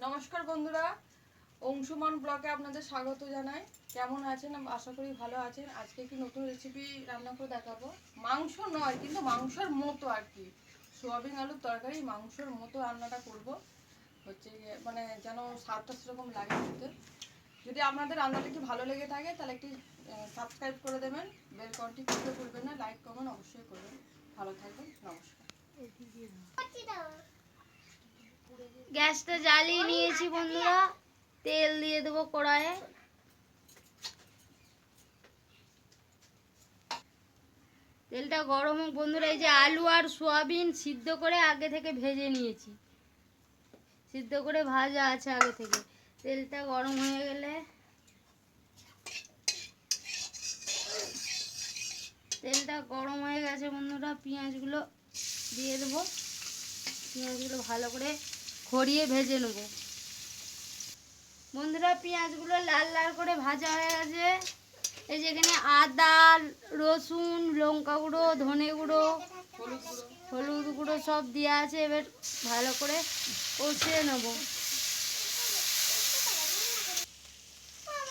নমস্কার বন্ধুরা, অংশুমান ব্লগে আপনাদের স্বাগত জানাই। কেমন আছেন? আশা করি ভালো আছেন। আজকে কি নতুন রেসিপি রান্না করে দেখাবো। মাংস নয়, কিন্তু মাংসের মতো আর কি, সোয়াবিন আলুর তরকারি মাংসের মতো রান্নাটা করব। হচ্ছে মানে যেন স্বাদটা সেরকম লাগে খেতে। যদি আপনাদের রান্নাটা কি ভালো লেগে থাকে তাহলে একটি সাবস্ক্রাইব করে দেবেন, বেল কন্টি করতে ভুলবেন না, লাইক কমেন্ট অবশ্যই করবেন। ভালো থাকবেন, নমস্কার। গ্যাসটা জ্বালিয়ে নিয়েছি বন্ধুরা, তেল দিয়ে দেবো কড়াইয়ে। তেলটা গরম হোক বন্ধুরা। এই যে আলু আর সোয়াবিন সিদ্ধ করে আগে থেকে ভেজে নিয়েছি, সিদ্ধ করে ভাজা আছে আগে থেকে। তেলটা গরম হয়ে গেলে তেলটা গরম হয়ে গেছে বন্ধুরা, পেঁয়াজগুলো দিয়ে দেবো। পেঁয়াজগুলো ভালো করে খড়িয়ে ভেজে নেব বন্ধুরা। পেঁয়াজগুলো লাল লাল করে ভাজা হয়ে গেছে। এই যে এখানে আদা, রসুন, লঙ্কা গুঁড়ো, ধনে গুঁড়ো, হলুদ গুঁড়ো সব দেওয়া আছে। এবার ভালো করে কষিয়ে নেব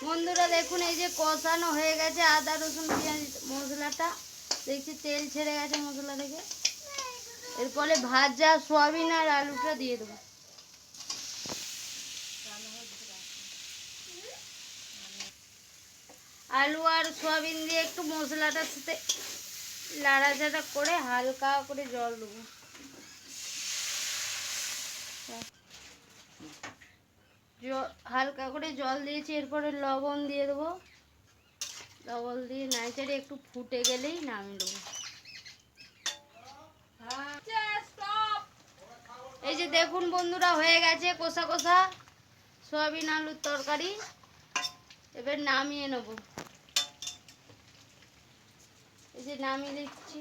বন্ধুরা। দেখুন এই যে কষানো হয়ে গেছে আদা রসুন পেঁয়াজ মশলাটা, দেখছি তেল ছেড়ে গেছে মশলা থেকে। এরপরে ভাজা সোয়াবিন আর আলুটা দিয়ে দেবো। আলু আর সোয়াবিন দিয়ে একটু মশলাটার সাথে নাড়াচাড়া করে হালকা করে জল দেবো। হালকা করে জল দিয়েছি, এরপরে লবণ দিয়ে দেবো। লবণ দিয়ে নাড়াচাড়ে একটু ফুটে গেলেই নামিয়ে দেবো। এই যে দেখুন বন্ধুরা, হয়ে গেছে কষা কষা সয়াবিন আলুর তরকারি। এবার নামিয়ে নেব। এই যে নামিয়ে দিচ্ছি।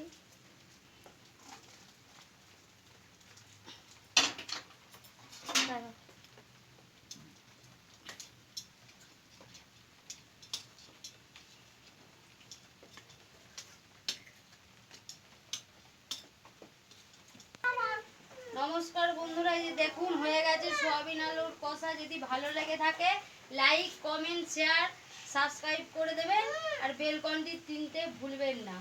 নমস্কার বন্ধুরা, এই যে দেখুন হয়ে গেছে সোয়াবিন আলুর কষা। যদি ভালো লেগে থাকে লাইক কমেন্ট শেয়ার সাবস্ক্রাইব করে দেবেন, আর বেল ঘন্টি টিপতে ভুলবেন না।